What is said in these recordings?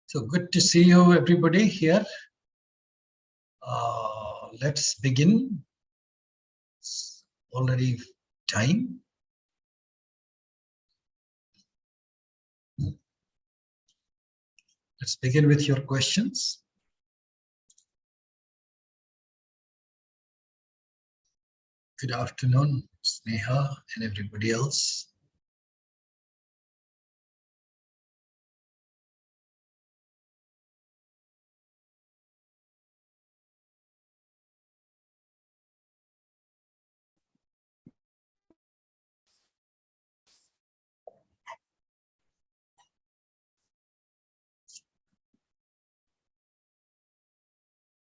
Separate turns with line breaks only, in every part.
So good to see you, everybody here. Let's begin. It's already time. Let's begin with your questions. Good afternoon, Sneha and everybody else.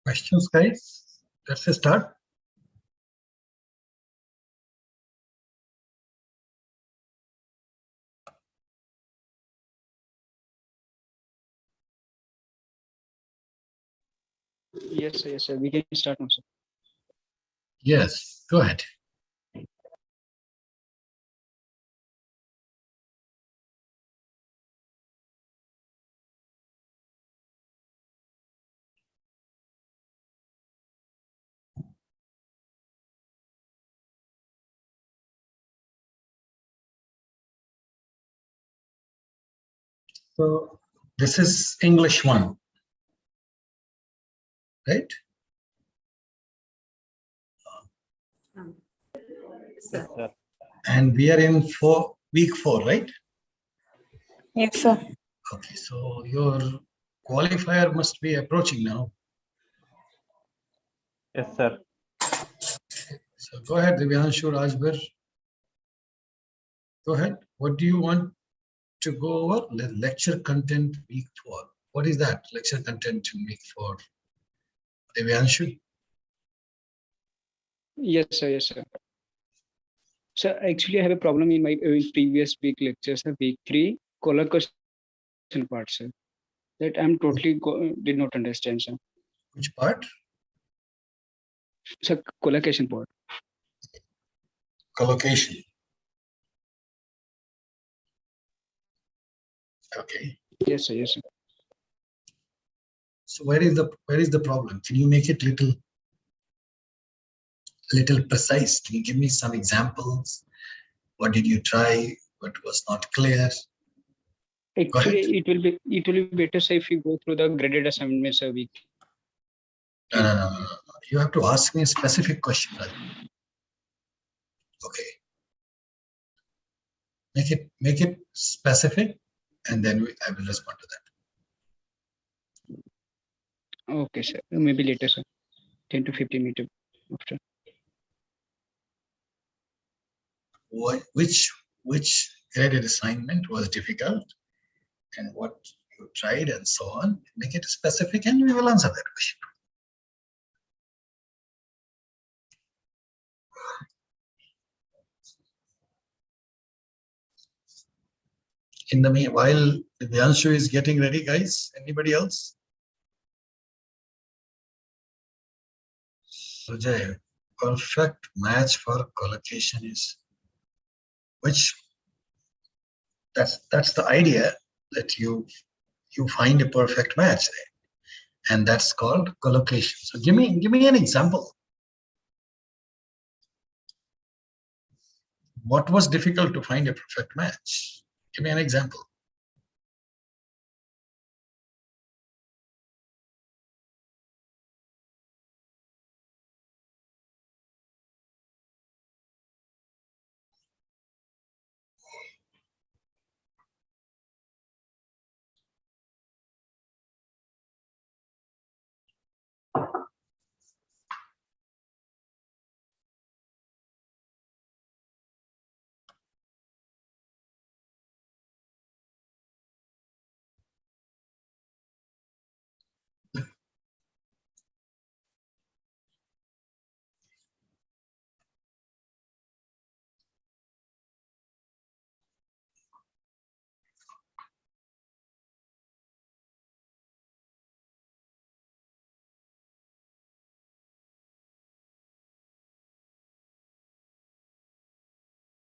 Questions, guys? Let's start.
Yes, sir. We can start now, sir.
Yes, go ahead. So this is English 1, right?
Yes, sir.
And we are in week 4, right?
Yes, sir.
Okay, so your qualifier must be approaching now.
Yes, sir.
So go ahead, Divyanshu, Rajbir. Go ahead. What do you want to go over? Lecture content week 4. What is that? Lecture content week 4. Divyanshu?
Yes, sir. So actually, I have a problem in my previous week lectures, week 3, collocation part, sir. That I'm totally did not understand, sir.
Which part?
So collocation part.
Collocation. Okay.
Yes, sir.
So where is the problem? Can you make it little precise? Can you give me some examples? What did you try? What was not clear?
Actually, it will be better, sir, if you go through the graded assignments a week.
No. You have to ask me a specific question. Okay. Make it specific, and then I will respond to that.
Okay, sir. Maybe later, sir. 10 to 15 minutes after.
Which graded assignment was difficult, and what you tried, and so on. Make it specific, and we will answer that question. In the meanwhile, the answer is getting ready, guys. Anybody else? Sujay, perfect match for collocation is which? That's the idea, that you find a perfect match, and that's called collocation. So give me an example. What was difficult to find a perfect match? Give me an example.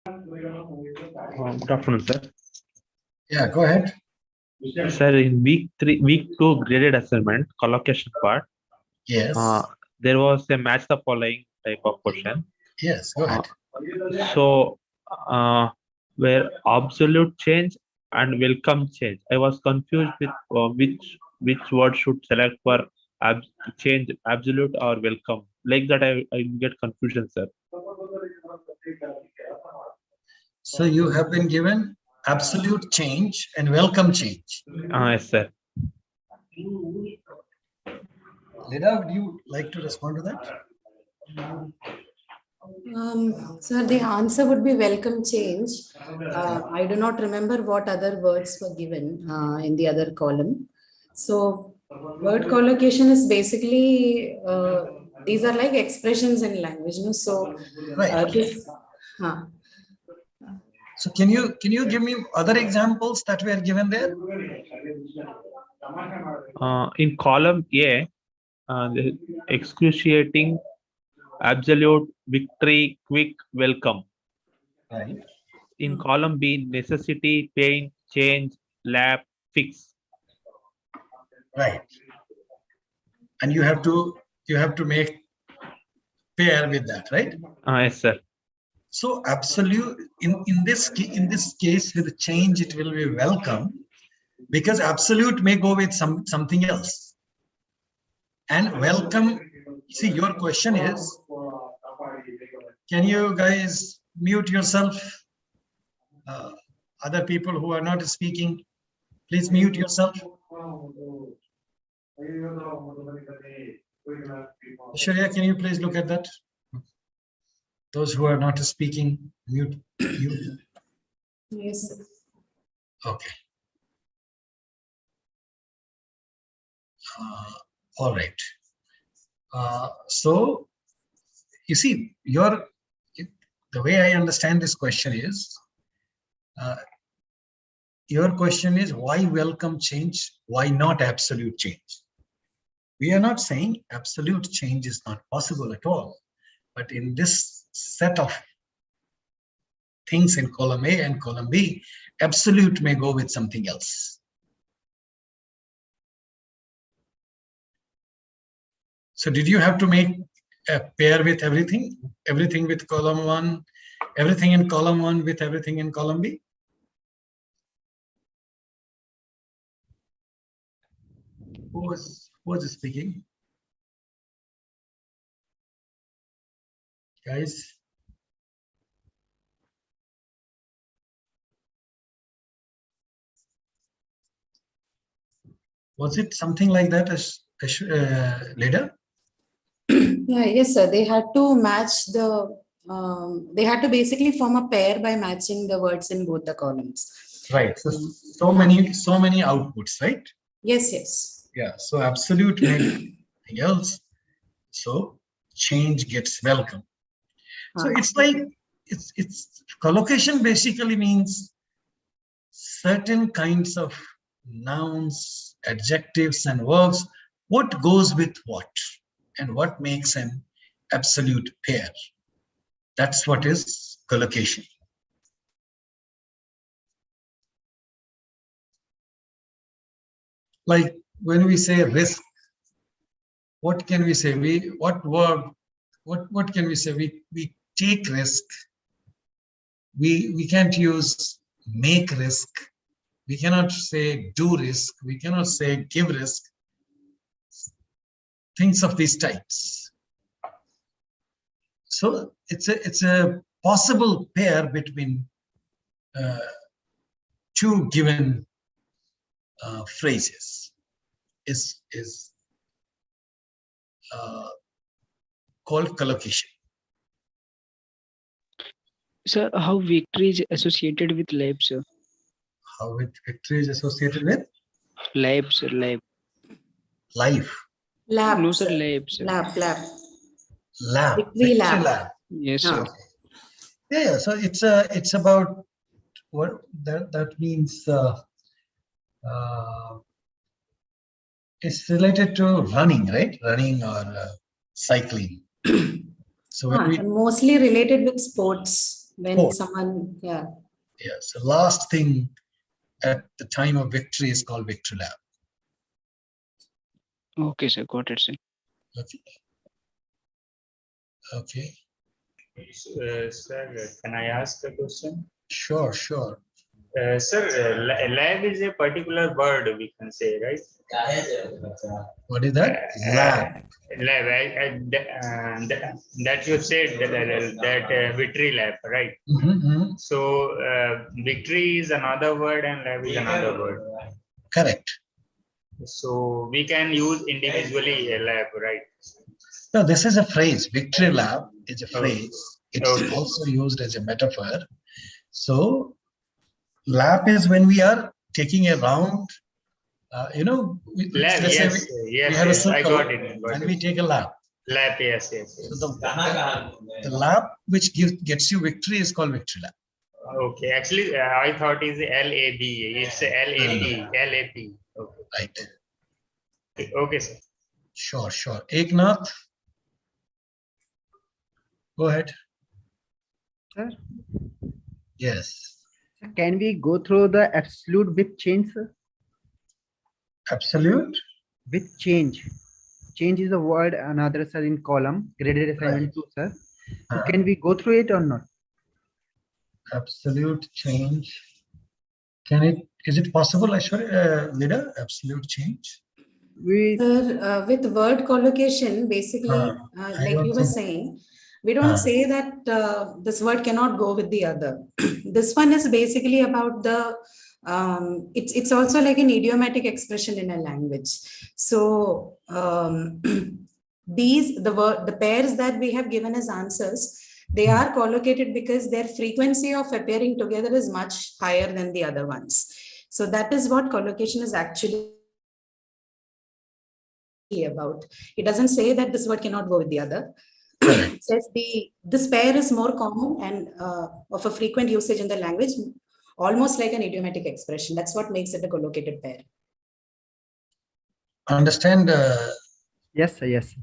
Good afternoon, sir.
Yeah, go ahead.
Sir, in week 2 graded assignment, collocation part,
Yes.
there was a match the following type of question.
Yes, go ahead.
So, where absolute change and welcome change. I was confused with which word should select for change, absolute or welcome. Like that, I get confusion, sir.
So you have been given absolute change and welcome change.
Yes, sir.
Lida, would you like to respond to that?
Sir, the answer would be welcome change. I do not remember what other words were given in the other column. So word collocation is basically, these are like expressions in language. No? So
Right. So can you give me other examples that were given there?
In column A, the excruciating, absolute, victory, quick, welcome.
Right.
In column B, necessity, pain, change, lab, fix.
Right. And you have to make pair with that, right?
Yes, sir.
So absolute in this case with the change, it will be welcome, because absolute may go with something else. And welcome, see, your question is, can you guys mute yourself? Other people who are not speaking, please mute yourself. Sharia, can you please look at that? Those who are not speaking, mute.
Yes.
Okay. All right. So you see, the way I understand this question is, your question is why welcome change? Why not absolute change? We are not saying absolute change is not possible at all, but in this set of things in column A and column B, absolute may go with something else. So did you have to make a pair with everything? Everything with column 1, everything in column 1 with everything in column B? Who was speaking? Guys? Was it something like that as later?
Yeah, yes, sir. They had to match the, they had to basically form a pair by matching the words in both the columns.
Right. So many outputs, right?
Yes, yes.
Yeah. So absolute may be something else. So change gets welcome. So it's like it's collocation basically means certain kinds of nouns, adjectives, and verbs. What goes with what, and what makes an absolute pair? That's what is collocation. Like when we say risk, what can we say? What can we say? We take risk. We can't use make risk. We cannot say do risk. We cannot say give risk. Things of these types. So it's a possible pair between two given phrases. Is called collocation.
Sir, how victory is associated with lab, sir?
How victory is associated with?
Lab, sir, lab.
Life.
Lab.
No, sir, lab, sir.
Lab.
Lab.
Victory lab.
Yes, sir.
Yeah. So it's about what that means. It's related to running, right? Running or cycling. So when
mostly related with sports. When
Sport.
someone,
So last thing at the time of victory is called victory lap.
Okay, sir. Got it, sir.
Okay. Okay.
Sir, can I ask a question?
Sure, sure.
Sir, lab is a particular word, we can say, right?
What is that? Lab.
Lab. That you said that victory lab, right?
Mhm.
So victory is another word and lab is another word.
Correct.
So we can use individually a lab, right?
No, this is a phrase. Victory lap is a
Okay.
phrase. It's
Okay.
also used as a metaphor. So, lap is when we are taking a round.
Lab,
let's say
yes,
we
yes,
have a
yes, I
circle
got it.
and we take a lap.
Lab, yes, yes,
So
yes.
the lap which gets you victory is called victory lap.
Okay, actually, I thought it's LAB. It's LAP. LAP. Okay.
Right.
Okay, sir.
Sure, sure. Eknath, go ahead.
Sir,
Yes.
can we go through the absolute with change, sir?
Absolute.
With change. Change is a word another, sir, in column, graded assignment
Right.
2, sir. So
Uh,
can we go through it or not?
Absolute change. Is it possible, Aishwarya, Lida, absolute change?
Sir, with word collocation, basically,
I
like
don't
you were
think-
saying, we don't say that this word cannot go with the other. This one is basically about the, it's also like an idiomatic expression in a language. So the pairs that we have given as answers, they are collocated because their frequency of appearing together is much higher than the other ones. So that is what collocation is actually about. It doesn't say that this word cannot go with the other.
Correct.
It says this pair is more common and of a frequent usage in the language, almost like an idiomatic expression. That's what makes it a collocated pair.
Understand?
Yes, sir, yes.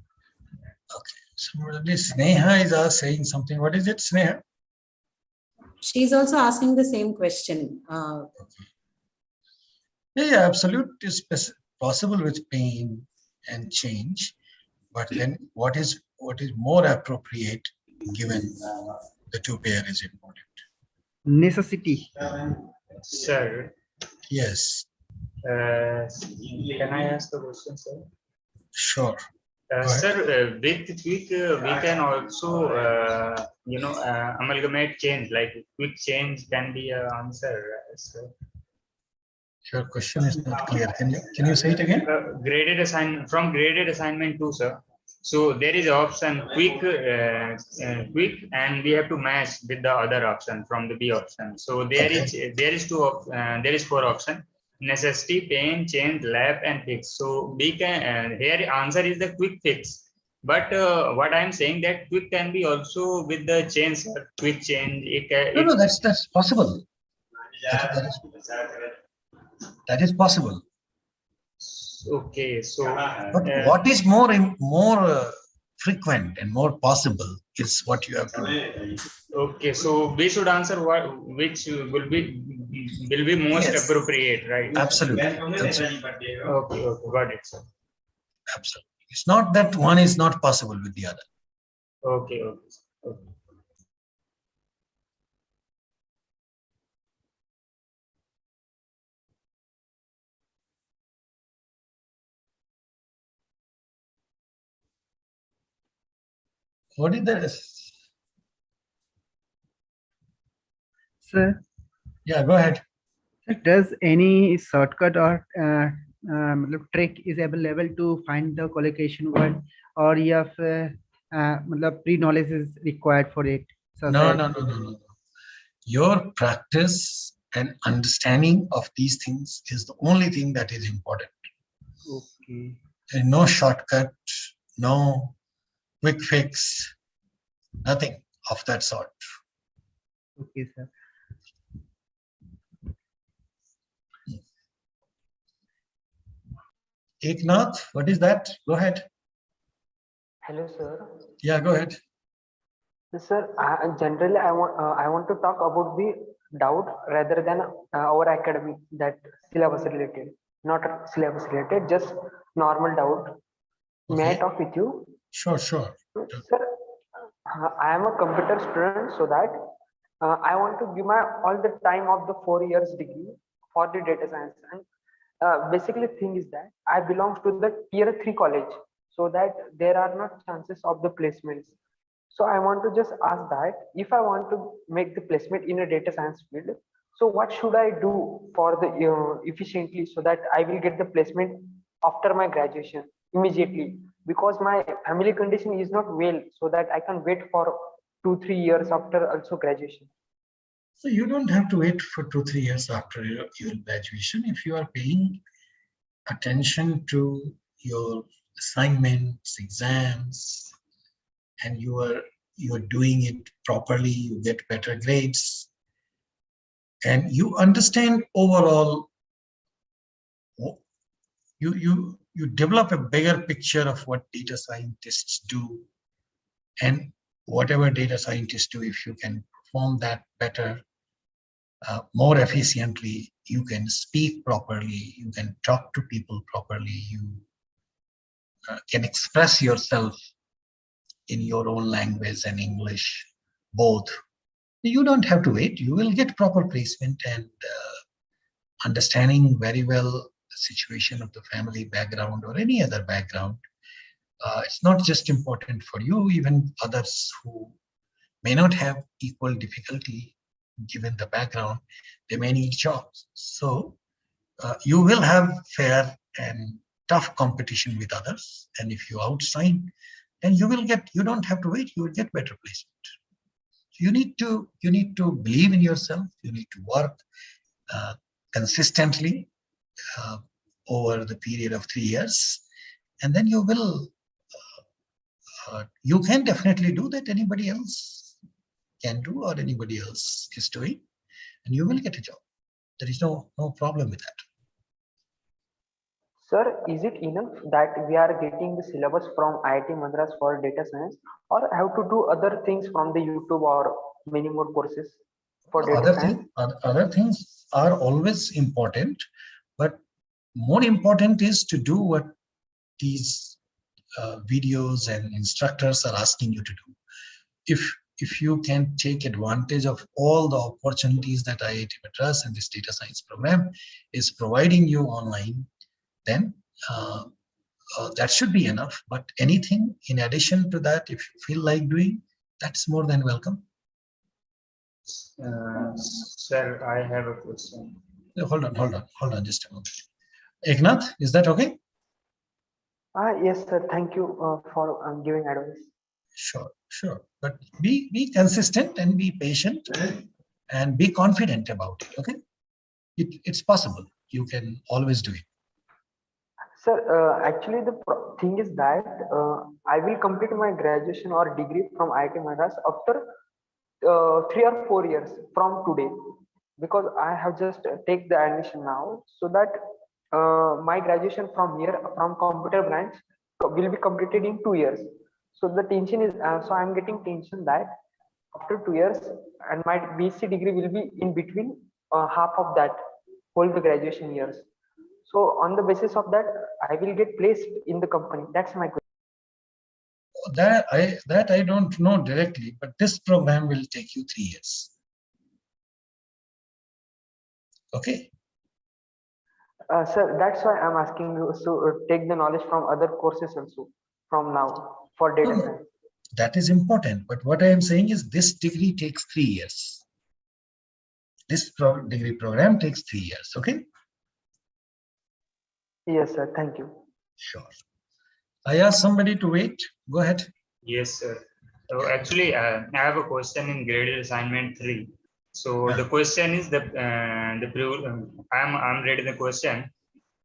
Similarly, Sneha is saying something. What is it, Sneha?
She's also asking the same question.
Yeah, absolute is possible with pain and change, but then what is more appropriate given the two pair is important.
Necessity.
Sir,
Yes,
can I ask a question, sir?
sure. Go ahead.
Sir, with quick, we can also, amalgamate change, like quick change can be an answer, sir.
Your question is not clear. Can you say it again?
Graded assignment 2, sir. So there is option quick, and we have to match with the other option from the B option. So there is 4 option: necessity, pain, change, lab, and fix. So we can here answer is the quick fix. But what I'm saying that quick can be also with the change, sir. Quick change.
No, that's possible. That is possible.
Okay, so
But what is more frequent and more possible is what you have to do.
okay, so we should answer which will be most
Yes.
appropriate, right?
Absolutely.
Okay, got it, sir.
Absolutely. It's not that one is not possible with the other.
Okay.
What is that?
Sir,
Yeah, go ahead.
sir, does any shortcut or trick is available to find the collocation word, or you have pre-knowledge is required for it? So,
No.
sir,
Your practice and understanding of these things is the only thing that is important.
Okay.
There is no shortcut, no quick fix, nothing of that sort.
Okay, sir.
Eknath, what is that? Go ahead.
Hello, sir.
Yeah, go ahead.
Sir, generally, I want to talk about the doubt rather than our academic, that syllabus related, not syllabus related, just normal doubt. May I
Okay,
talk with you?
sure, sure.
Sir, I am a computer student, so that I want to give my all the time of the 4 years degree for the data science. And basically, thing is that I belong to the tier 3 college, so that there are not chances of the placements. So I want to just ask that if I want to make the placement in a data science field, so what should I do for the efficiently, so that I will get the placement after my graduation immediately, because my family condition is not well, so that I can wait for 2 3 years after also graduation.
So you don't have to wait for 2 3 years after your graduation. If you are paying attention to your assignments, exams, and you're doing it properly, you get better grades, and you understand overall, you develop a bigger picture of what data scientists do, and whatever data scientists do, if you can perform that better, more efficiently, you can speak properly, you can talk to people properly, you can express yourself in your own language and English, both. You don't have to wait. You will get proper placement, and understanding very well the situation of the family background or any other background. It's not just important for you, even others who may not have equal difficulty given the background, they may need jobs. So you will have fair and tough competition with others. And if you outshine, then you don't have to wait, you will get better placement. So you need to believe in yourself, you need to work consistently uh, over the period of 3 years, and then you can definitely do that anybody else can do or anybody else is doing, and you will get a job. There is no problem with that.
Sir, is it enough that we are getting the syllabus from IIT Madras for data science, or have to do other things from the YouTube or many more courses for data science?
Other things are always important, but more important is to do what these videos and instructors are asking you to do. If you can take advantage of all the opportunities that IIT Madras and this data science program is providing you online, then that should be enough. But anything in addition to that, if you feel like doing, that's more than welcome.
Sir, I have a question.
Hold on just a moment. Eknath, is that okay?
Yes, sir. Thank you for giving advice.
Sure. But be consistent and be patient and be confident about it. Okay, it's possible. You can always do it.
Sir, actually, the thing is that I will complete my graduation or degree from IIT Madras after 3 or 4 years from today, because I have just take the admission now, so that my graduation from here from computer branch will be completed in 2 years. So the tension is, so I'm getting tension that after 2 years and my BC degree will be in between half of that whole the graduation years. So on the basis of that, I will get placed in the company. That's my question.
That I don't know directly, but this program will take you 3 years. Okay.
Sir, that's why I'm asking you to take the knowledge from other courses also from now for data science.
That is important, but what I am saying is this degree takes 3 years. This degree program takes 3 years. Okay.
Yes, sir. Thank you.
Sure. I asked somebody to wait. Go ahead.
Yes, sir. So actually, I have a question in graded assignment 3. So the question is I'm reading the question.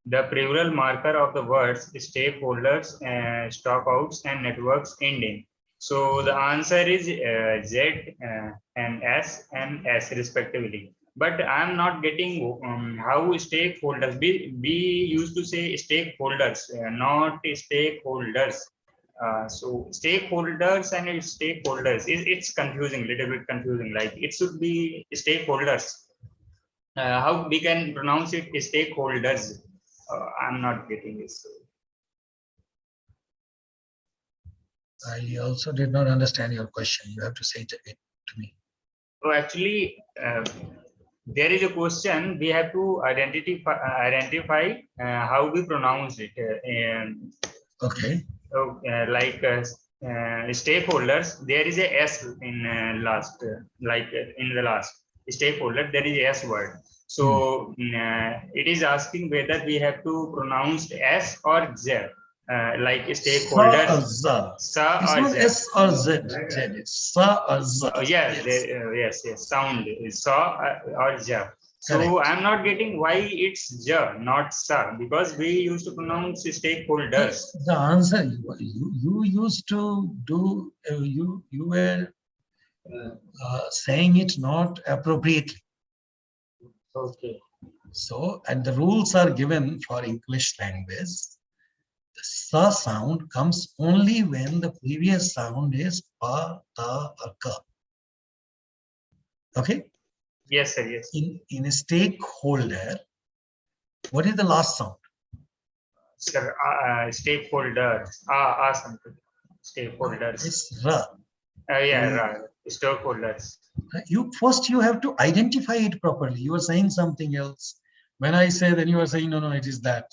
The plural marker of the words stakeholders, stockouts, and networks ending. So the answer is Z and S respectively. But I'm not getting how stakeholders. We used to say stakeholders, not stakeholders. So stakeholders and its stakeholders, it's confusing, little bit confusing. Like it should be stakeholders. How we can pronounce it stakeholders? I'm not getting this.
I also did not understand your question. You have to say it again to me.
So actually, there is a question we have to identify how we pronounce it.
Okay.
So, stakeholders, there is a S in last, in the last stakeholder, there is a S word. So it is asking whether we have to pronounce S or Z, like stakeholders.
Sa.
Sa
It's
or
not
Z.
S or Z. Z. It's Sa or Z.
Oh, yes, yes. Sound is Sa or Ja. So
Correct.
I'm not getting why it's Ja, not Sa, because we used to pronounce stakeholders.
The answer you used to do you were saying it not appropriately.
Okay.
So, and the rules are given for English language. The sa sound comes only when the previous sound is pa, ta, or ka. Okay.
Yes, sir. Yes.
In a stakeholder, what is the last sound?
Sir, stakeholders. Something. Stakeholders.
It's ra.
Yeah, right. Stakeholders.
You have to identify it properly. You are saying something else. When I say, then you are saying, no, it is that.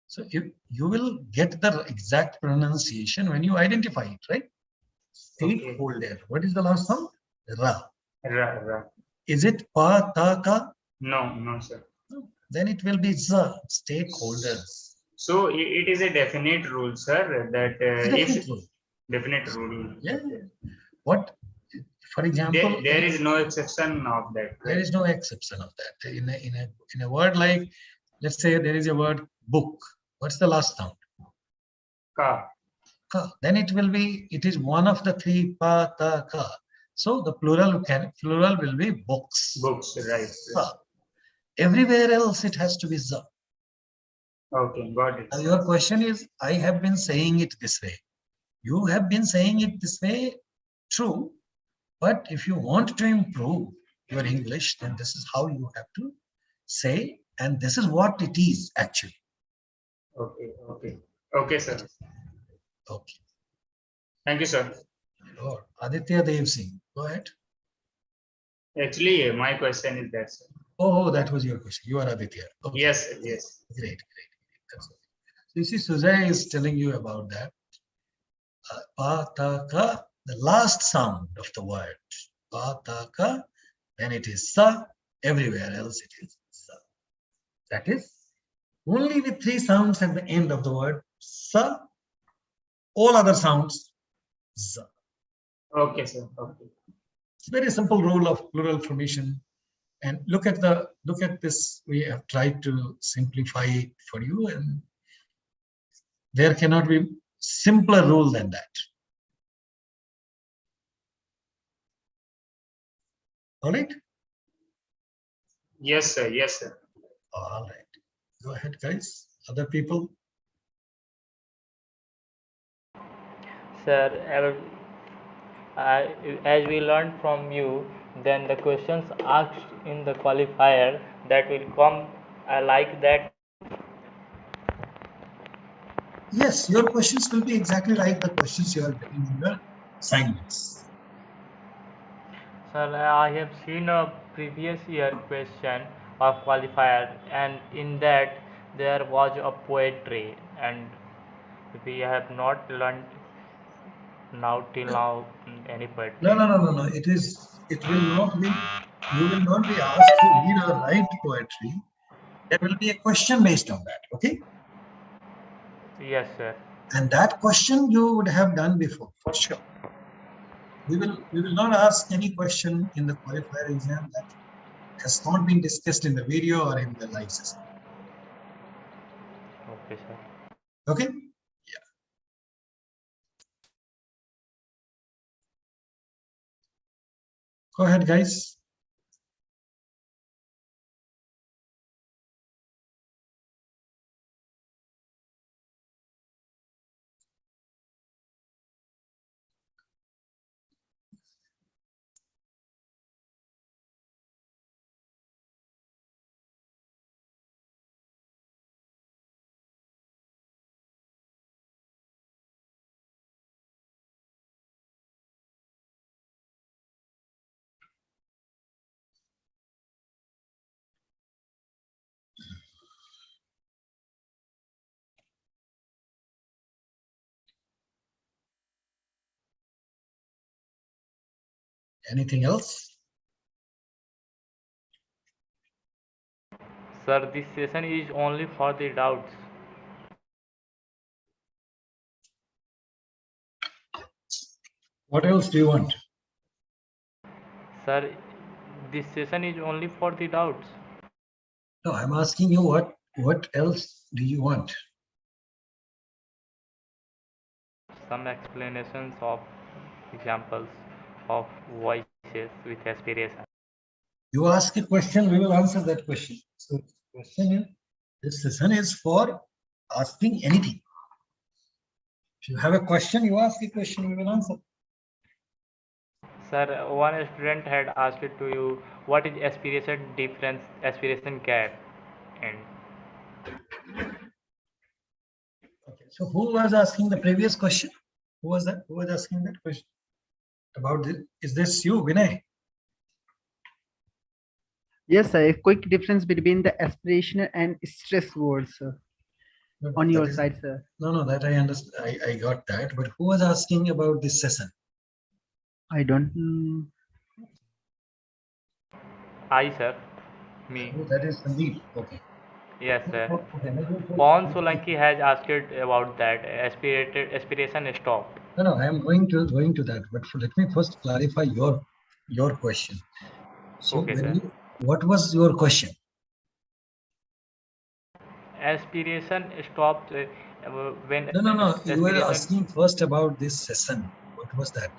So you will get the exact pronunciation when you identify it, right? Stakeholder. Okay. What is the last sound? Ra.
Ra.
Is it pa, ta, ka?
No, sir.
No. Then it will be za. Stakeholders.
So it is a definite rule, sir. That definite rule.
Yeah. What? For example,
there is no exception of that. Right?
There is no exception of that. In a word like, let's say there is a word book. What's the last sound?
Ka.
Ka. Then it is one of the three pa, ta, ka. So the plural will be books.
Books, right.
Sa. Everywhere else it has to be za.
Okay, got it.
Now your question is, I have been saying it this way. You have been saying it this way, true. But if you want to improve your English, then this is how you have to say, and this is what it is actually.
Okay, sir.
Okay.
Thank you, sir.
Lord. Aditya Dev Singh, go ahead.
Actually, my question is that, sir.
Oh, that was your question. You are Aditya. Okay.
Yes.
Great. That's okay. So you see, Sujay is telling you about that. Pa, ta, ka, the last sound of the word. Pa, ta, ka, then it is sa. Everywhere else it is sa. That is only with three sounds at the end of the word sa. All other sounds za.
Okay, sir. Okay.
It's a very simple rule of plural formation. And look at this. We have tried to simplify it for you, and there cannot be simpler rule than that. All right?
Yes, sir.
All right. Go ahead, guys. Other people.
Sir, as we learned from you, then the questions asked in the qualifier that will come like that.
Yes, your questions will be exactly like the questions you are getting in the assignments.
Sir, I have seen a previous year question of qualifier, and in that there was a poetry, and we have not learned till now any poetry.
No. It will not be. You will not be asked to read or write poetry. There will be a question based on that. Okay.
Yes, sir.
And that question you would have done before, for sure. We will not ask any question in the qualifier exam that has not been discussed in the video or in the live session.
Okay, sir.
Okay? Yeah. Go ahead, guys. Anything else?
Sir, this session is only for the doubts.
What else do you want?
Sir, this session is only for the doubts.
No, I'm asking you what else do you want?
Some explanations of examples of voices with aspiration.
You ask a question, we will answer that question. So the question is, this session is for asking anything. If you have a question, you ask a question, we will answer.
Sir, one student had asked to you, what is aspiration difference, aspiration gap? And
Okay. So who was asking the previous question? Who was that? Who was asking that question? About this? Is this you, Vinay?
Yes, sir. A quick difference between the aspirational and stress words, sir,
No,
on
that
your
is-
side, sir.
No, that I understand. I got that. But who was asking about this session?
I don't.
I, sir, me.
Oh, that is Sandeep. Okay.
Yes, sir.
Okay.
Pawan Solanki has asked about that. Aspiration stopped.
No, I am going to that. But let me first clarify your question. So
Okay, sir.
what was your question?
Aspiration stopped when
No. You were
aspiration.
asking first about this session. What was that?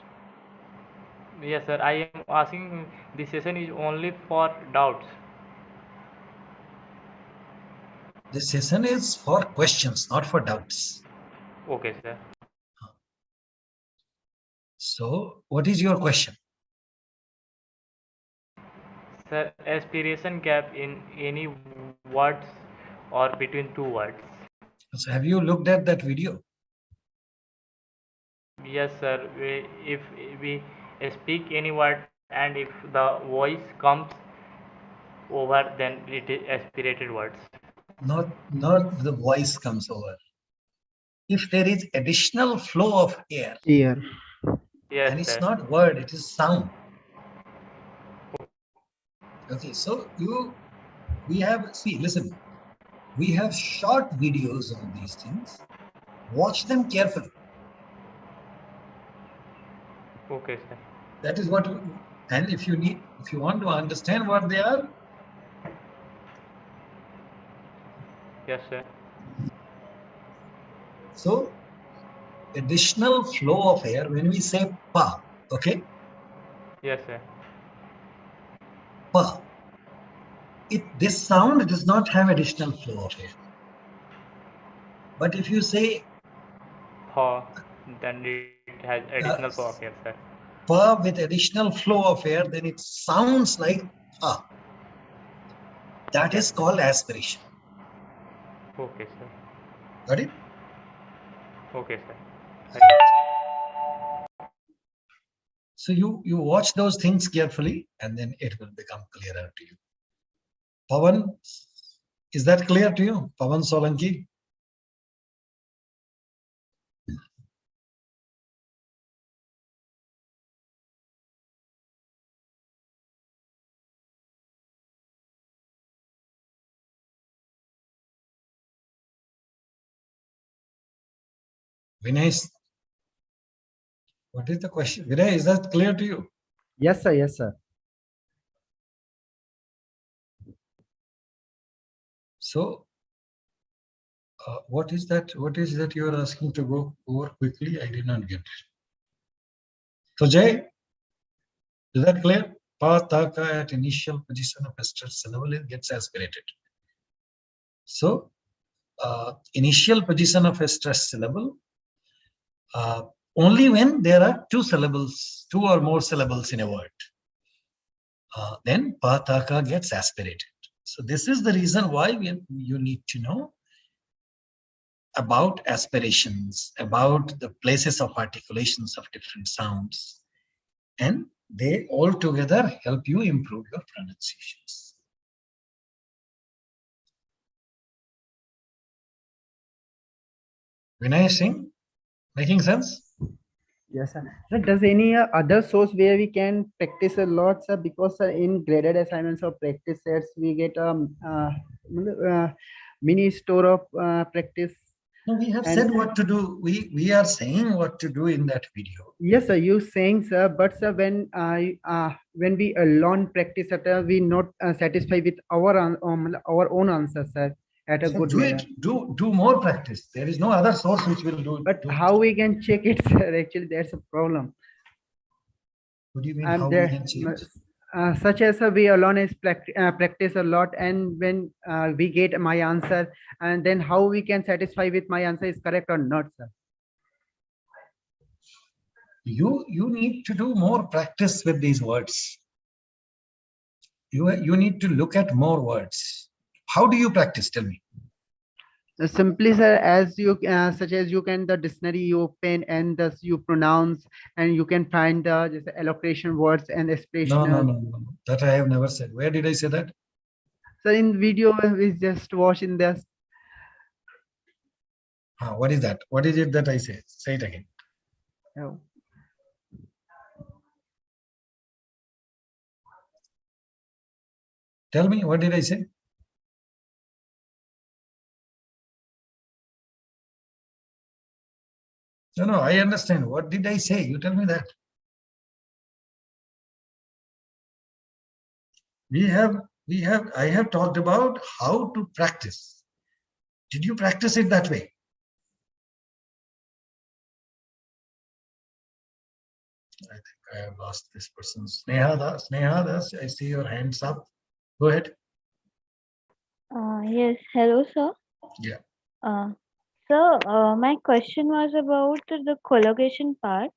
Yes, sir. I am asking. This session is only for doubts.
This session is for questions, not for doubts.
Okay, sir.
So what is your question?
Sir, aspiration gap in any words or between two words.
So have you looked at that video?
Yes, sir. If we speak any word and if the voice comes over, then it is aspirated words.
Not the voice comes over. If there is additional flow of air,
Here.
Yes,
and it's
sir.
not word, it is sound. Okay, so listen, we have short videos on these things. Watch them carefully.
Okay, sir.
That is what, and if you want to understand what they are,
Yes, sir.
so additional flow of air, when we say pa, okay,
Yes, sir.
pa, this sound does not have additional flow of air. But if you say
For then it has additional flow of air, sir.
pa with additional flow of air, then it sounds like pa. That is called aspiration.
Okay, sir.
Got it?
Okay, sir.
So you watch those things carefully, and then it will become clearer to you. Pawan, is that clear to you? Pawan Solanki? Vinay, what is the question? Vinay, is that clear to you?
Yes, sir. Yes, sir.
So, what is that? What is that you are asking to go over quickly? I did not get it. So, Jay, is that clear? Pa, ta, ka at initial position of a stress syllable gets aspirated. So, initial position of a stress syllable, only when there are two or more syllables in a word, then pa, ta, ka gets aspirated. So this is the reason why you need to know about aspirations, about the places of articulations of different sounds, and they all together help you improve your pronunciations. Vinay Singh, making sense?
Yes, sir. Sir, does any other source where we can practice a lot, sir? Because in graded assignments or practice sets, we get mini store of practice.
No, we have
And
said what to do. We are saying what to do in that video.
yes, sir, you saying, sir, but sir, when we learn practice setter, we not satisfied with our own answer, sir, at a
So
good
do
manner.
it. Do more practice. There is no other source which will do.
But
do
how we can check it, sir? Actually, that's a problem.
What do you mean?
I'm
How we
there,
can change?
such as we alone is practice a lot, and when we get my answer, and then how we can satisfy with my answer is correct or not, sir?
You need to do more practice with these words. You need to look at more words. How do you practice? Tell me.
Simply, sir, as you such as you can the dictionary you open and thus you pronounce, and you can find the just allocation words and expression.
No. That I have never said. Where did I say that?
So in video we just watch in this.
What is that? What is it that I say? Say it again.
Oh.
Tell me, what did I say? No, I understand. What did I say? You tell me that. I have talked about how to practice. Did you practice it that way? I think I have lost this person. Sneha Das, I see your hands up. Go ahead.
Yes, hello, sir.
Yeah.
So, my question was about the collocation part.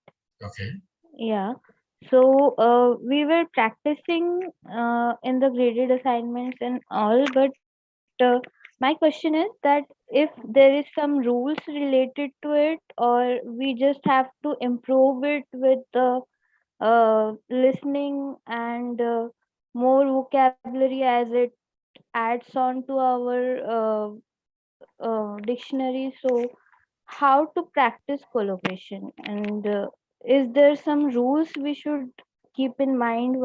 Okay.
Yeah. So, we were practicing in the graded assignments and all, but my question is that if there is some rules related to it, or we just have to improve it with the listening and more vocabulary as it adds on to our dictionary. So, how to practice collocation, and is there some rules we should keep in mind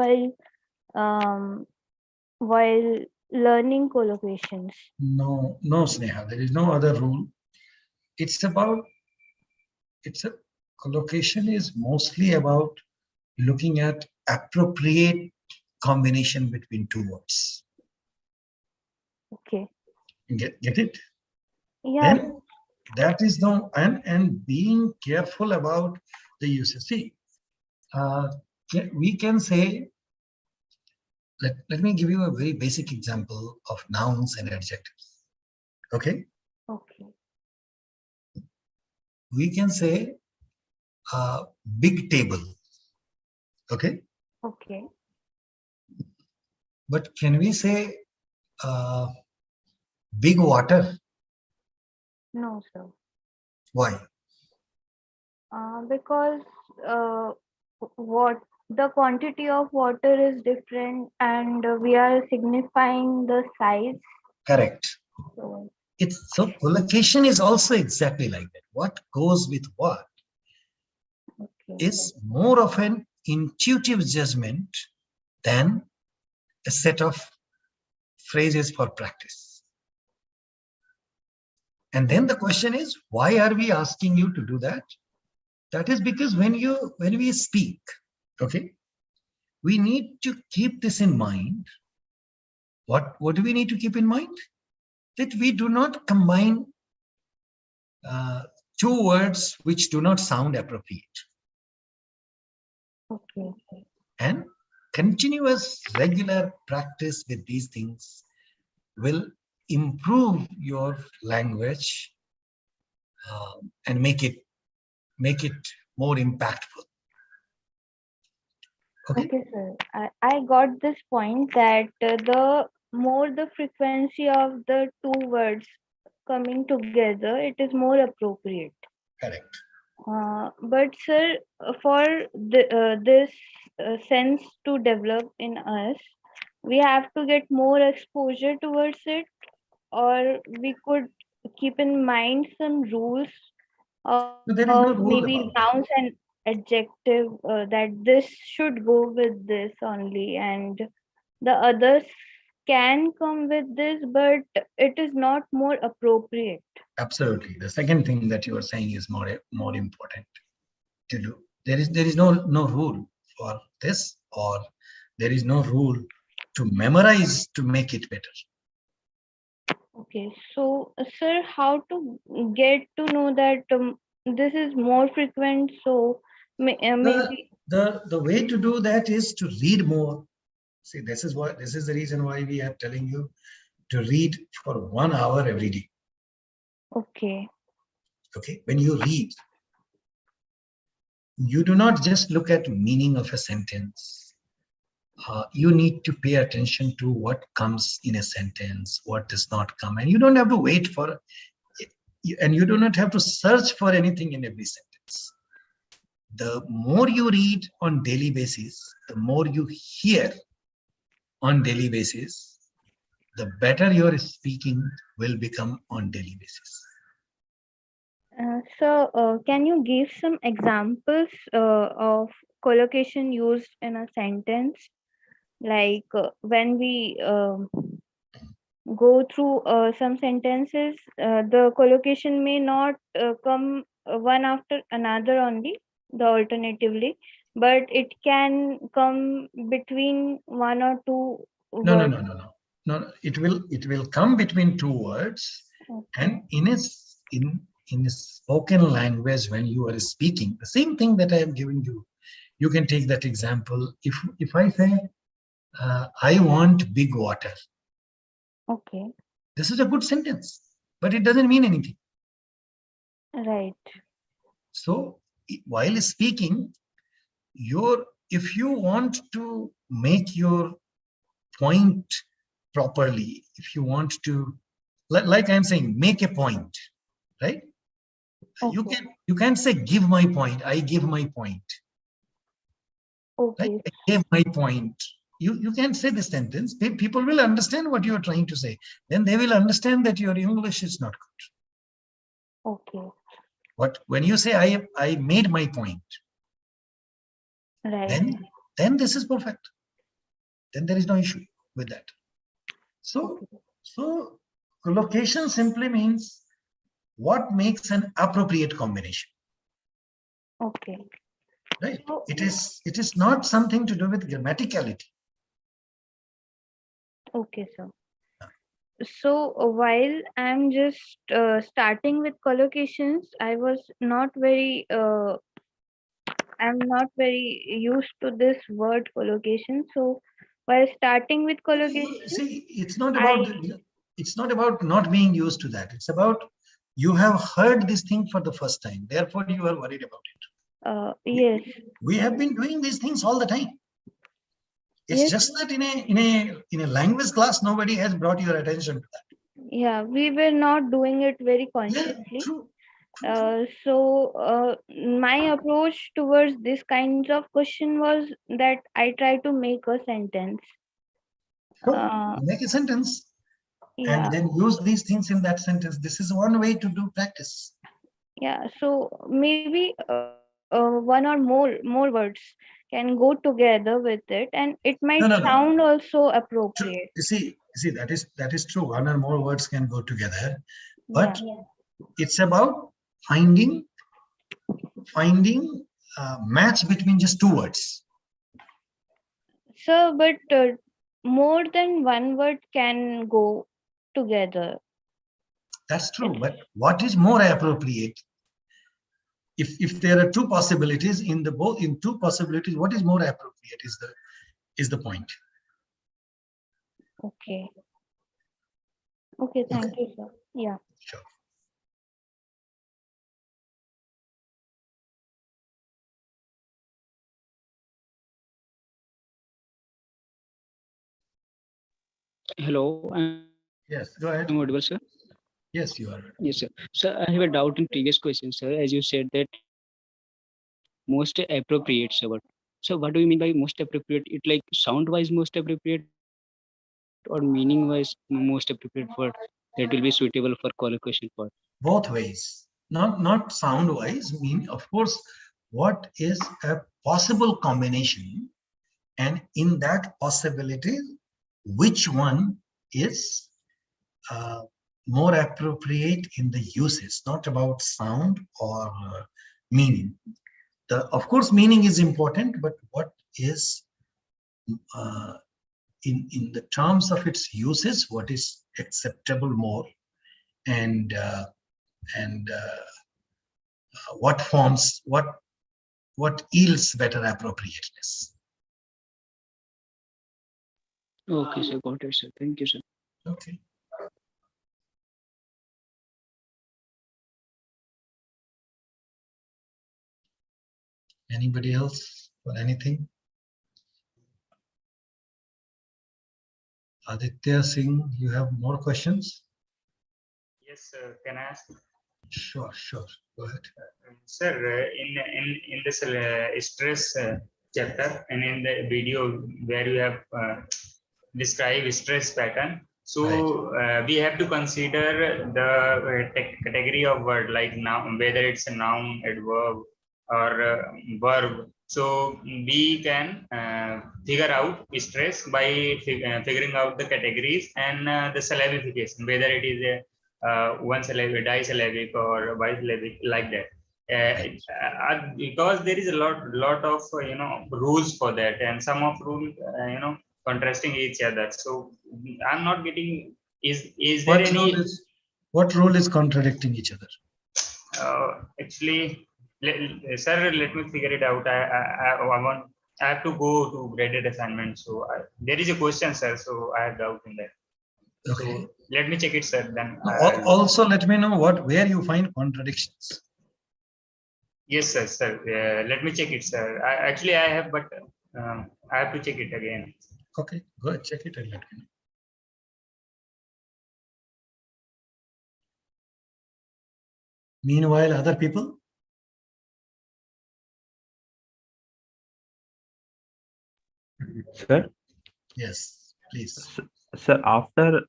um, while learning collocations?
No, Sneha. There is no other rule. It's a collocation is mostly about looking at appropriate combination between two words.
Okay.
Get it?
Yeah.
Then that is no and being careful about the usage. See, we can say, let me give you a very basic example of nouns and adjectives. Okay?
Okay.
We can say big table. Okay?
Okay.
But can we say big water?
No, sir.
Why?
Because what the quantity of water is different, and we are signifying the size.
Correct.
So,
So collocation is also exactly like that. What goes with what
okay.
is more of an intuitive judgment than a set of phrases for practice. And then the question is, why are we asking you to do that? That is because when we speak, okay, we need to keep this in mind. What do we need to keep in mind? That we do not combine two words which do not sound appropriate.
Okay.
And continuous regular practice with these things will improve your language and make it more impactful.
Okay, sir. I got this point that the more the frequency of the two words coming together, it is more appropriate.
Correct.
But sir, for this sense to develop in us, we have to get more exposure towards it, or we could keep in mind some rules
So there
of
is no
maybe
rule about
nouns and adjective that this should go with this only, and the others can come with this, but it is not more appropriate.
Absolutely. The second thing that you are saying is more important to do. There is no rule for this, or there is no rule to memorize to make it better.
Okay, so sir, how to get to know that this is more frequent? So maybe
The way to do that is to read more. See, this is the reason why we are telling you to read for 1 hour every day.
okay,
Okay, when you read, you do not just look at meaning of a sentence. You need to pay attention to what comes in a sentence, what does not come, and you don't have to wait for it, and you do not have to search for anything in every sentence. The more you read on daily basis, the more you hear on daily basis, the better your speaking will become on daily basis.
so can you give some examples of collocation used in a sentence? Like when we go through some sentences, the collocation may not come one after another only, the alternatively, but it can come between one or two words.
No. It will come between two words, and in a spoken language, when you are speaking, the same thing that I am giving you, you can take that example. If I say, I want big water.
Okay,
This is a good sentence, but it doesn't mean anything.
right.
So while speaking, if you want to make your point properly, if you want to, like I'm saying, make a point, right?
Okay.
You can't say give my point, I give my point. Right?
Okay.
I gave my point. You can say this sentence. People will understand what you are trying to say. Then they will understand that your English is not good.
Okay.
But when you say I made my point,
Right.
then this is perfect. Then there is no issue with that. So collocation simply means what makes an appropriate combination.
Okay.
Right?
So,
It is not something to do with grammaticality.
okay, sir. So while I'm just starting with collocations, I'm not very used to this word collocation. So while starting with collocation,
See, it's not about not being used to that. It's about you have heard this thing for the first time. Therefore, you are worried about it.
yes,
We have been doing these things all the time. It's
yes,
just that in a language class, nobody has brought your attention to that.
yeah, we were not doing it very consciously.
Yeah, true.
So my approach towards this kinds of question was that I try to make a sentence.
So make a sentence
Yeah,
and then use these things in that sentence. This is one way to do practice.
yeah. So maybe one or more words can go together with it, and it might
No.
sound also
True.
appropriate.
You see that is true. One or more words can go together,
Yeah.
but it's about finding match between just two words.
So, but more than one word can go together.
That's true. But what is more appropriate? If there are two possibilities in two possibilities, what is more appropriate is the point.
Okay. Okay. Thank you, sir. Yeah.
Sure.
Hello,
Yes, go ahead.
I'm audible, sir.
Yes, you are.
Yes, sir. Sir, I have a doubt in previous question, sir. As you said that most appropriate, sir. So what do you mean by most appropriate? It like sound-wise most appropriate or meaning-wise most appropriate word that will be suitable for collocation part?
Both ways. Not sound wise. Mean, of course, what is a possible combination, and in that possibility, which one is more appropriate in the use. It's not about sound or meaning. Of course, meaning is important, but what is in the terms of its uses, what is acceptable more, and what forms, what yields better appropriateness.
Okay, sir. Got it, sir. Thank you, sir.
Okay. Anybody else or anything? Aditya Singh, you have more questions?
Yes, can I ask?
Sure. Go ahead.
Sir, in this stress chapter and in the video where you have described stress pattern, so we have to consider the category of word like noun, whether it's a noun, adverb, or verb. So we can figure out stress by figuring out the categories and the syllabification, whether it is a one syllabic, disyllabic, or bisyllabic, like that. Because there is a lot of rules for that, and some of rules contrasting each other. So I'm not getting. Is there any?
What rule is contradicting each other?
Actually, sir, let me figure it out. I have to go to graded assignment. So there is a question, sir. So I have doubt in that.
Okay.
So let me check it, sir. Then
also let me know where you find contradictions.
Yes, sir. Let me check it, sir. I have, but I have to check it again.
Okay, go ahead, check it and let me know. Meanwhile, other people?
Sir?
Yes, please.
Sir, after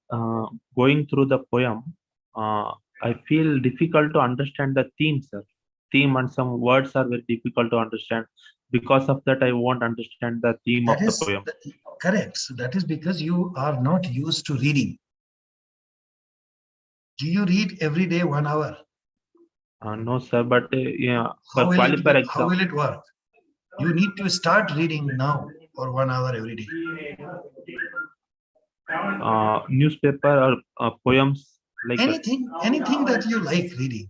going through the poem, I feel difficult to understand the theme, sir. Theme and some words are very difficult to understand. Because of that, I won't understand the theme of the poem.
Correct. So that is because you are not used to reading. Do you read every day 1 hour?
No, sir, but yeah,
how
for qualifier exam.
How will it work? You need to start reading now for 1 hour every day.
Newspaper or poems, like
anything that you like reading.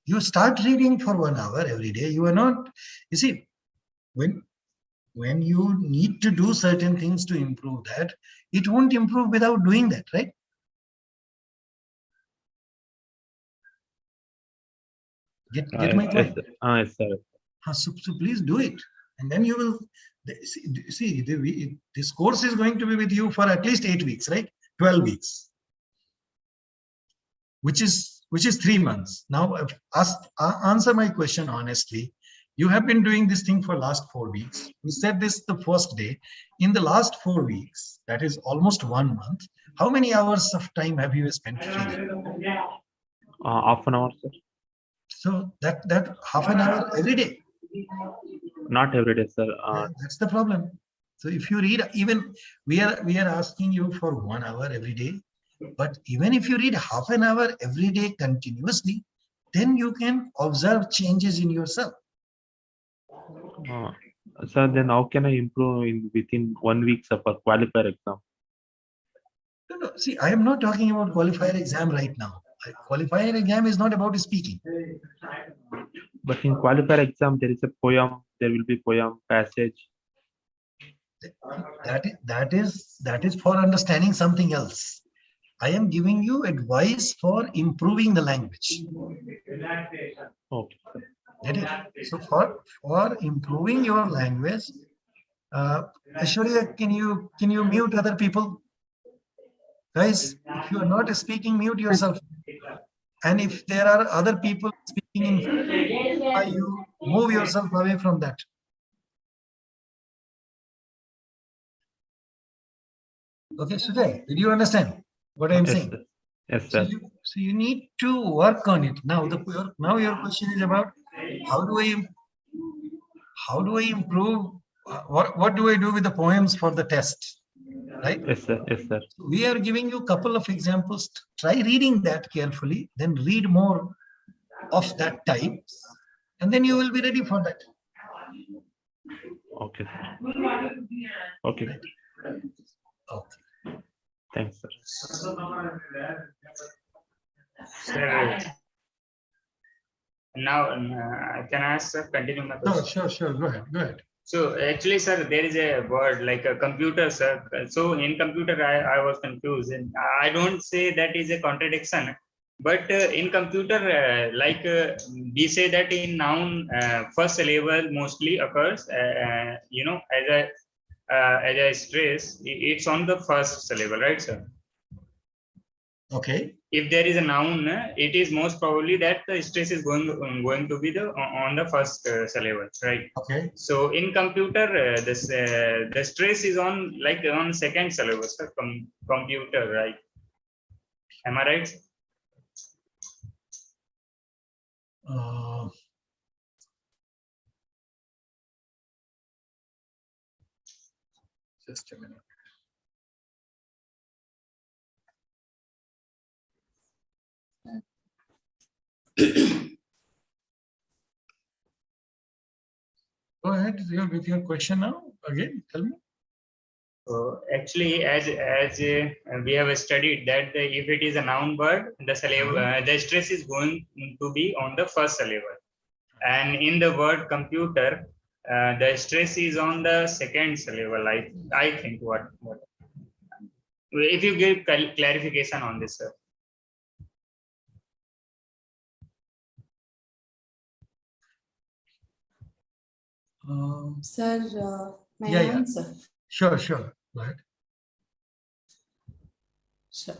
You start reading for 1 hour every day. You are not, you see, when you need to do certain things to improve that, it won't improve without doing that, right? Get my point?
Yes, sir.
So please do it, and then you will see this course is going to be with you for at least 8 weeks, right? 12 weeks, which is 3 months. Now, answer my question honestly. You have been doing this thing for last 4 weeks. We said this the first day. In the last 4 weeks, that is almost 1 month, how many hours of time have you spent reading?
Half an hour, sir.
So that half an hour every day.
Not every day, sir.
That's the problem. So if you read, even we are asking you for 1 hour every day, but even if you read half an hour every day continuously, then you can observe changes in yourself.
Sir, then how can I improve within 1 week of a qualifier exam?
No, see, I am not talking about qualifier exam right now. Qualifier exam is not about speaking.
But in qualifier exam, there is a poem. There will be poem, passage.
That is for understanding something else. I am giving you advice for improving the language.
Okay.
So for improving your language, Aishwarya, can you mute other people? Guys, if you are not speaking, mute yourself. And if there are other people speaking in front of you, move yourself away from that. Okay, Sujay, did you understand what I am saying?
Yes,
So
sir.
you need to work on it. Now your question is about how do I improve? What do I do with the poems for the test? Right?
Yes, sir. Yes, sir.
We are giving you a couple of examples. Try reading that carefully, then read more of that type, and then you will be ready for that.
Okay, sir. Okay.
Right? Okay.
Thanks, sir.
Sir, now can I ask, sir, continue my question?
Sure. Go ahead.
So actually, sir, there is a word like a computer, sir. So in computer, I was confused. And I don't say that is a contradiction, but in computer, we say that in noun, first syllable mostly occurs, as a stress. It's on the first syllable, right, sir?
Okay.
If there is a noun, it is most probably that the stress is going to be on the first syllable, right?
Okay.
So in computer, the stress is on second syllable, sir. Computer, right? Am I right?
Just a minute. Go ahead with your question now. Again, tell me.
Actually, as we have studied that if it is a noun word, the syllable, the stress is going to be on the first syllable, and in the word computer, the stress is on the second syllable. I think what if you give clarification on this, sir.
Sir, may
Yeah,
I
yeah.
answer?
Sure. Go ahead.
Sure.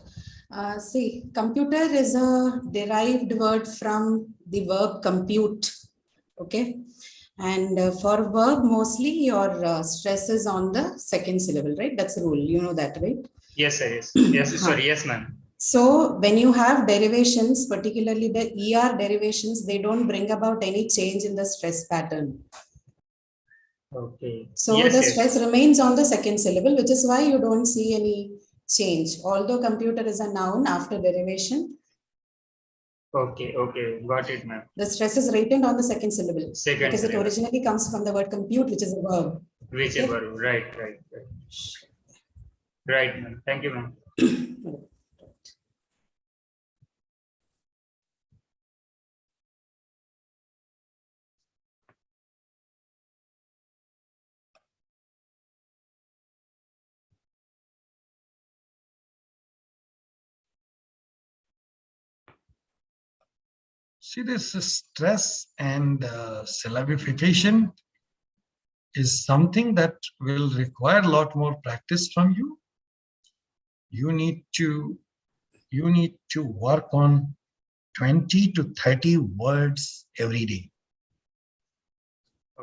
See, computer is a derived word from the verb compute. Okay. And for verb, mostly your stress is on the second syllable, right? That's a rule. You know that, right?
Yes, sir. Yes. Sorry. Yes, ma'am.
So when you have derivations, particularly the ER derivations, they don't bring about any change in the stress pattern.
Okay.
So
yes,
the
yes.
stress remains on the second syllable, which is why you don't see any change. Although computer is a noun after derivation.
Okay. Got it, ma'am.
The stress is retained on the second syllable.
Second
because
syllable.
it originally comes from the word compute, which is a verb.
Which
Okay?
is verb. Right. Right, ma'am. Thank you, ma'am.
See, this stress and syllabification is something that will require a lot more practice from you. You need to work on 20 to 30 words every day.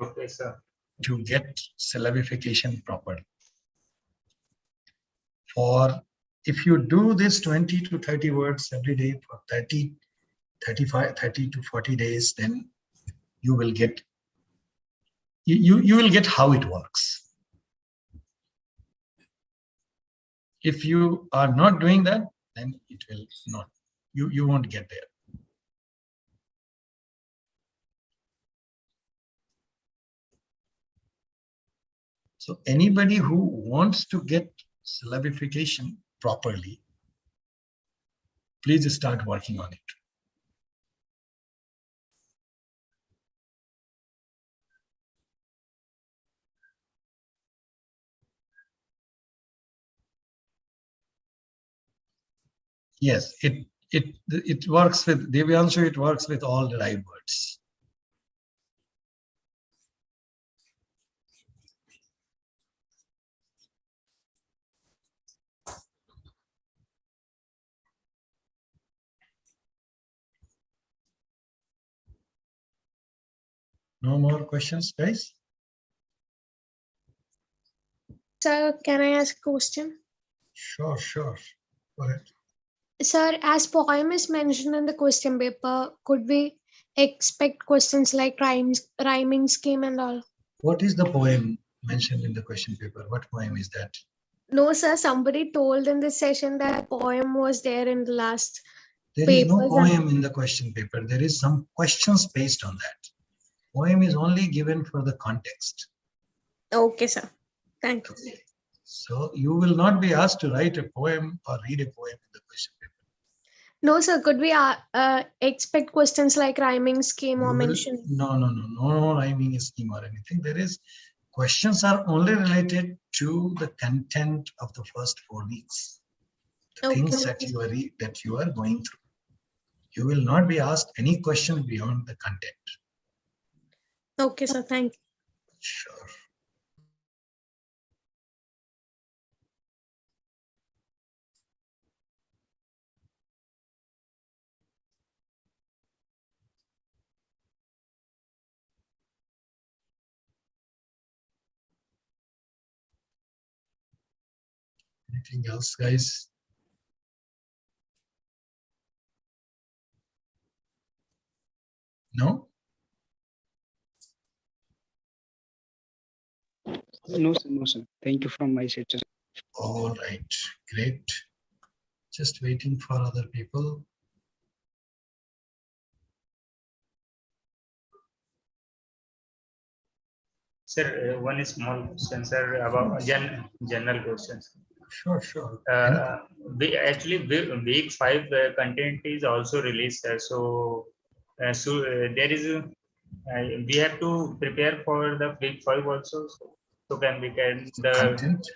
Okay, sir.
To get syllabification properly. If you do this 20 to 30 words every day for 30 to 40 days, then you will get how it works. If you are not doing that, then it will not, you won't get there. So anybody who wants to get syllabification properly, please start working on it. Yes, it works with Devyanshu, it works with all derived words. No more questions, guys?
Sir, can I ask a question?
Sure. Go ahead.
Sir, as poem is mentioned in the question paper, could we expect questions like rhyming scheme and all?
What is the poem mentioned in the question paper? What poem is that?
No, sir, somebody told in this session that poem was there in the last
There is no
papers.
poem in the question paper. There is some questions based on that. Poem is only given for the context.
Okay, sir. Thank you.
Okay. So you will not be asked to write a poem or read a poem in the question paper.
No, sir, could we expect questions like rhyming scheme or
You will,
mention?
no rhyming scheme or anything. There is questions are only related to the content of the first 4 weeks. The
Okay.
things that you are going through. You will not be asked any question beyond the content.
Okay, sir. Thank you.
Sure. Anything else, guys? No?
No, sir. No, sir. Thank you from my side, sir.
All right, great. Just waiting for other people.
Sir, one small question, sir, about general questions.
Sure.
Week 5 content is also released, so there is we have to prepare for the week 5 also, so can
Content.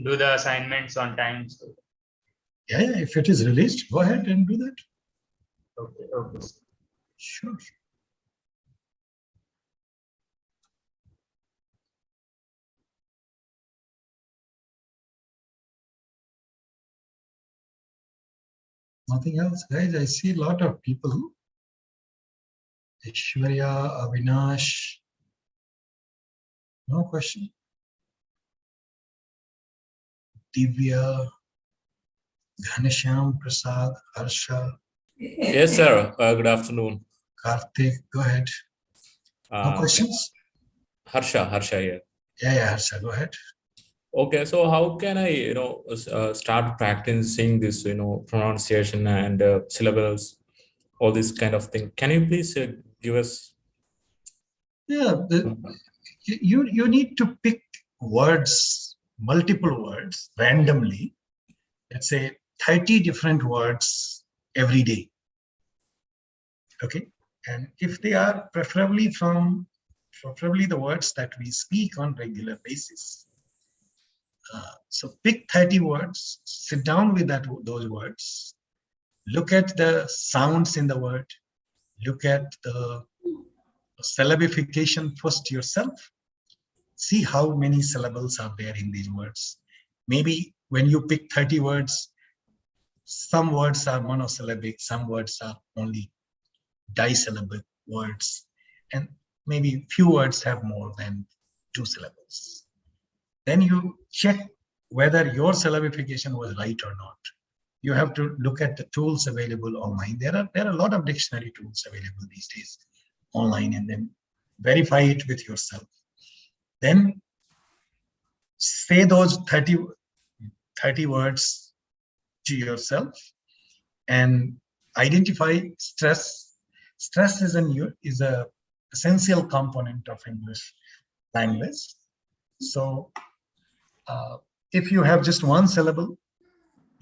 do the assignments on time. So.
Yeah, if it is released, go ahead and do that.
Okay.
Sure. Nothing else, guys. I see a lot of people. Ishwarya, Avinash. No question. Divya, Ghanasham, Prasad, Harsha.
Yes, sir. Good afternoon.
Karthik, go ahead. No questions?
Harsha here.
Yeah, Harsha, go ahead.
Okay, so how can I, start practicing this, pronunciation and syllables, all this kind of thing? Can you please give us?
Yeah, you need to pick words, multiple words randomly. Let's say 30 different words every day. Okay, and if they are preferably the words that we speak on regular basis. So pick 30 words, sit down with those words, look at the sounds in the word, look at the syllabification first yourself, see how many syllables are there in these words. Maybe when you pick 30 words, some words are monosyllabic, some words are only disyllabic words, and maybe few words have more than 2 syllables. Then you check whether your syllabification was right or not. You have to look at the tools available online. There are a lot of dictionary tools available these days online, and then verify it with yourself. Then say those 30 words to yourself and identify stress. Stress is a essential component of English language. So if you have just one syllable,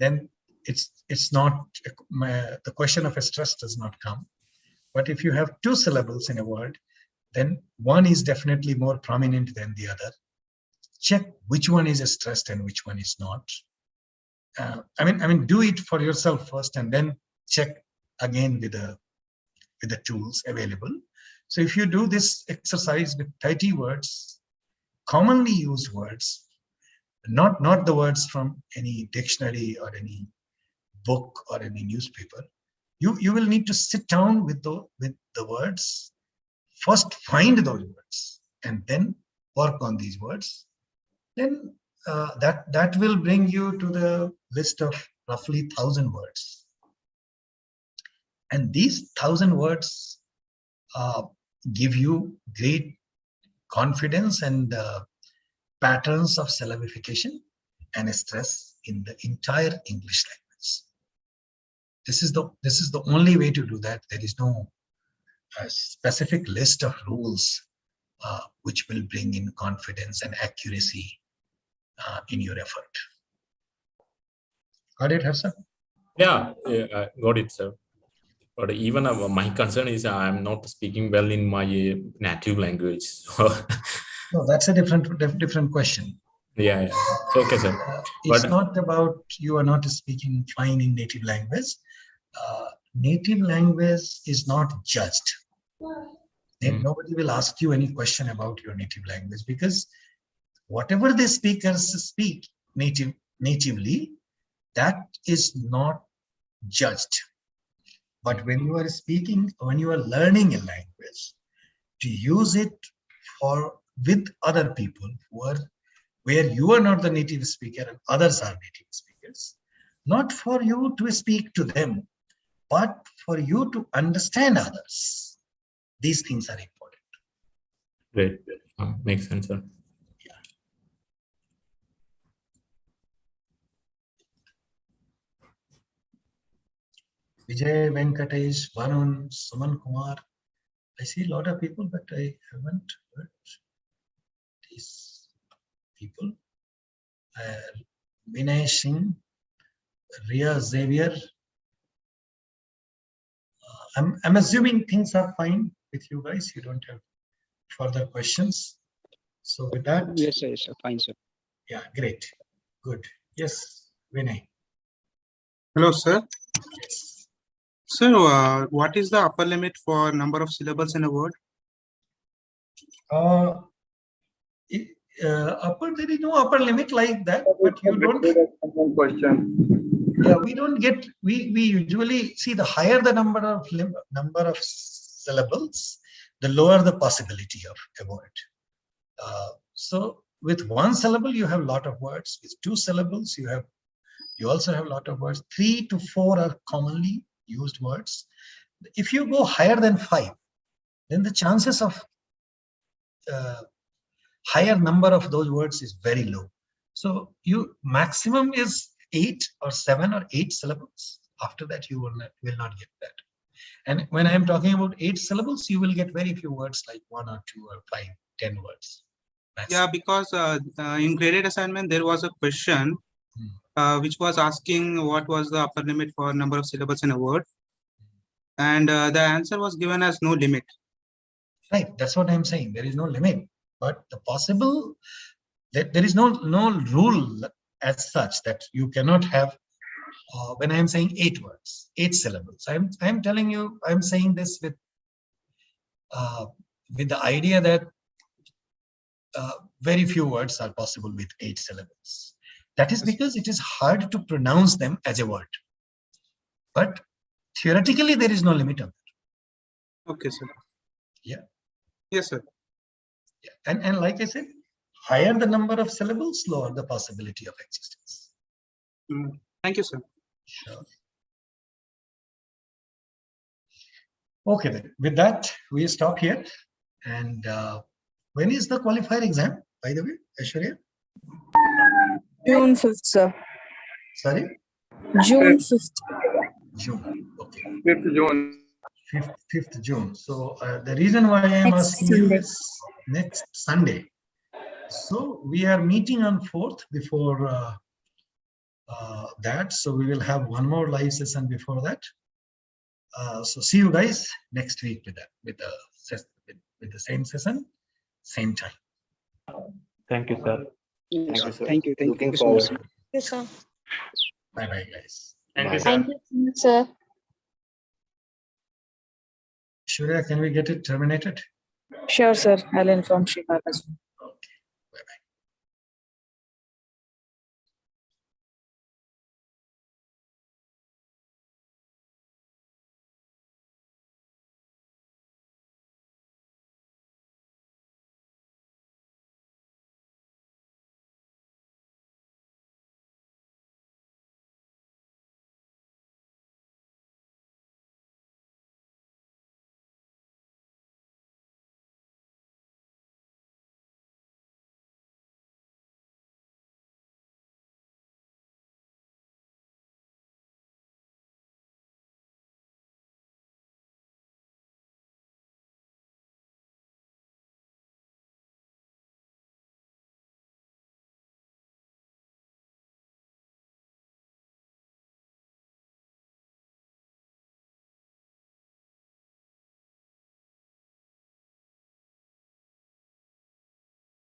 then it's not the question of a stress does not come. But if you have 2 syllables in a word, then one is definitely more prominent than the other. Check which one is stressed and which one is not. I mean, do it for yourself first, and then check again with the tools available. So if you do this exercise with 30 words, commonly used words, not the words from any dictionary or any book or any newspaper, you will need to sit down with the words, first find those words and then work on these words. Then that will bring you to the list of roughly 1,000 words. And these 1,000 words give you great confidence and patterns of syllabification and stress in the entire English language. This is the only way to do that. There is no specific list of rules which will bring in confidence and accuracy in your effort. Got it, Harsa?
Yeah, I got it, sir. But even my concern is I'm not speaking well in my native language.
No, that's a different question.
Yeah. Okay, sir.
It's
But
not about you are not speaking fine in native language. Native language is not judged. Then nobody will ask you any question about your native language, because whatever the speakers speak natively, that is not judged. But when you are speaking, when you are learning a language, to use it with other people where you are not the native speaker and others are native speakers, not for you to speak to them, but for you to understand others. These things are important.
great. Makes sense, sir.
Vijay, Venkatesh, Varun, Suman Kumar. I see a lot of people, but I haven't heard these people. Vinay Singh, Ria Xavier. I'm assuming things are fine with you guys. You don't have further questions. So with that.
Yes, sir. Yes, sir. Fine, sir.
Yeah, great. Good. Yes, Vinay.
Hello, sir.
Yes.
Sir, what is the upper limit for number of syllables in a word?
There is no upper limit like that, but you don't. Yeah, we don't get. We usually see the higher the number of syllables, the lower the possibility of a word. So with one syllable, you have a lot of words. With two syllables, you also have a lot of words. 3 to 4 are commonly used words. If you go higher than 5, then the chances of higher number of those words is very low. So maximum is 8 or 7 or 8 syllables. After that, you will not get that. And when I'm talking about 8 syllables, you will get very few words, like 1 or 2 or 5, 10 words.
Yeah, because in graded assignment, there was a question which was asking what was the upper limit for number of syllables in a word. And the answer was given as no limit.
Right, that's what I'm saying. There is no limit, but the possible that there is no rule as such that you cannot have. When I'm saying 8 words, 8 syllables, I'm telling you, I'm saying this with the idea that very few words are possible with 8 syllables. That is because it is hard to pronounce them as a word. But theoretically, there is no limit on that.
Okay, sir.
Yeah.
Yes, sir.
Yeah. And like I said, higher the number of syllables, lower the possibility of existence.
Thank you, sir.
Sure. Okay, then. With that, we stop here. And when is the qualifier exam, by the way, Aishwarya?
June 5th, sir.
Sorry?
June 5th.
June. Okay.
5th June.
5th June. So the reason why I am asking you is next Sunday. So we are meeting on 4th before that. So we will have one more live session before that. So see you guys next week with the same session, same time.
Thank you, sir.
Yes,
Thank you, sir.
Thank you. Thank
Looking
you so much,
forward.
sir.
Yes, sir.
Bye-bye, guys.
Thank you, sir.
Thank you so much, sir.
Shurya, can we get it terminated?
Sure, sir. I'll inform Shrikant as well.